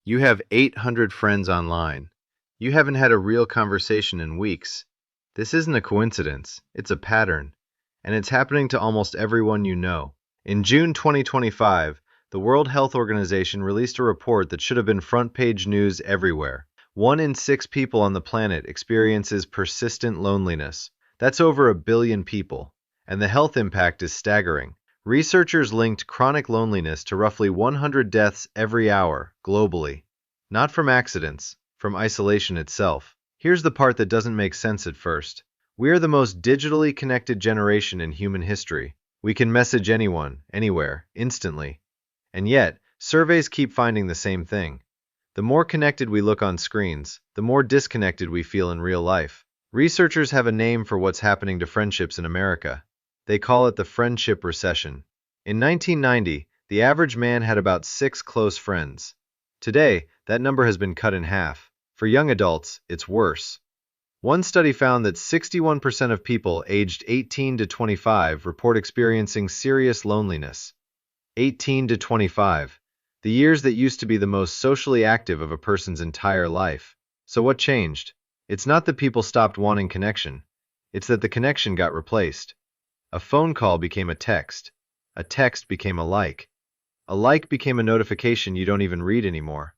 You have 800 friends online. You haven't had a real conversation in weeks. This isn't a coincidence, it's a pattern, and it's happening to almost everyone you know. In June 2025, the World Health Organization released a report that should have been front-page news everywhere. 1 in 6 people on the planet experiences persistent loneliness. That's over 1 billion people, and the health impact is staggering. Researchers linked chronic loneliness to roughly 100 deaths every hour, globally. Not from accidents, from isolation itself. Here's the part that doesn't make sense at first. We're the most digitally connected generation in human history. We can message anyone, anywhere, instantly. And yet, surveys keep finding the same thing. The more connected we look on screens, the more disconnected we feel in real life. Researchers have a name for what's happening to friendships in America. They call it the Friendship Recession. In 1990, the average man had about 6 close friends. Today, that number has been cut in half. For young adults, it's worse. One study found that 61% of people aged 18 to 25 report experiencing serious loneliness. 18 to 25, the years that used to be the most socially active of a person's entire life. So what changed? It's not that people stopped wanting connection. It's that the connection got replaced. A phone call became a text became a like became a notification you don't even read anymore.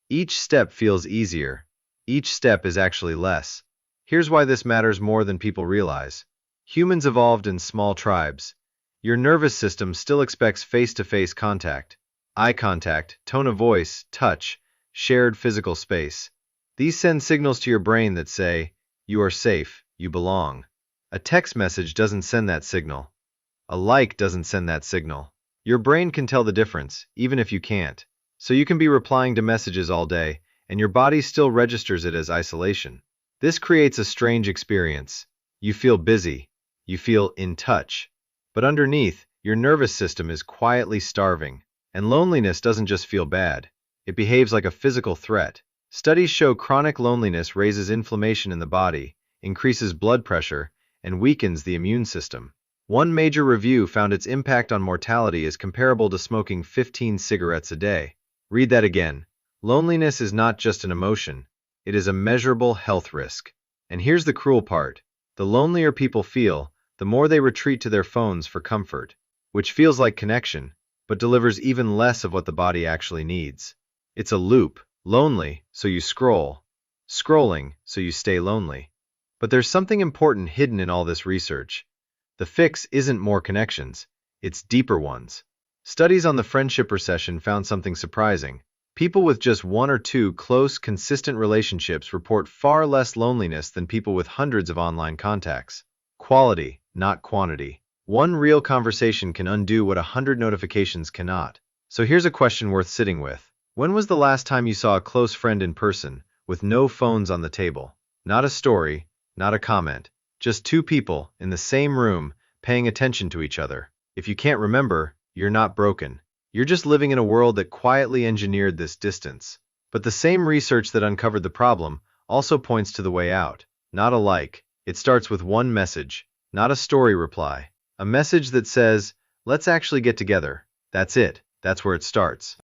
Each step feels easier. Each step is actually less. Here's why this matters more than people realize. Humans evolved in small tribes. Your nervous system still expects face-to-face contact, eye contact, tone of voice, touch, shared physical space. These send signals to your brain that say, you are safe, you belong. A text message doesn't send that signal. A like doesn't send that signal. Your brain can tell the difference, even if you can't. So you can be replying to messages all day, and your body still registers it as isolation. This creates a strange experience. You feel busy. You feel in touch. But underneath, your nervous system is quietly starving. And loneliness doesn't just feel bad. It behaves like a physical threat. Studies show chronic loneliness raises inflammation in the body, increases blood pressure, and weakens the immune system. One major review found its impact on mortality is comparable to smoking 15 cigarettes a day. Read that again. Loneliness is not just an emotion. It is a measurable health risk. And here's the cruel part. The lonelier people feel, the more they retreat to their phones for comfort, which feels like connection, but delivers even less of what the body actually needs. It's a loop. Lonely, so you scroll. Scrolling, so you stay lonely. But there's something important hidden in all this research. The fix isn't more connections, it's deeper ones. Studies on the Friendship Recession found something surprising. People with just 1 or 2 close, consistent relationships report far less loneliness than people with hundreds of online contacts. Quality, not quantity. One real conversation can undo what 100 notifications cannot. So here's a question worth sitting with. When was the last time you saw a close friend in person, with no phones on the table? Not a story, not a comment. Just 2 people in the same room, paying attention to each other. If you can't remember, you're not broken. You're just living in a world that quietly engineered this distance. But the same research that uncovered the problem also points to the way out. Not a like. It starts with one message, not a story reply. A message that says, let's actually get together. That's it. That's where it starts.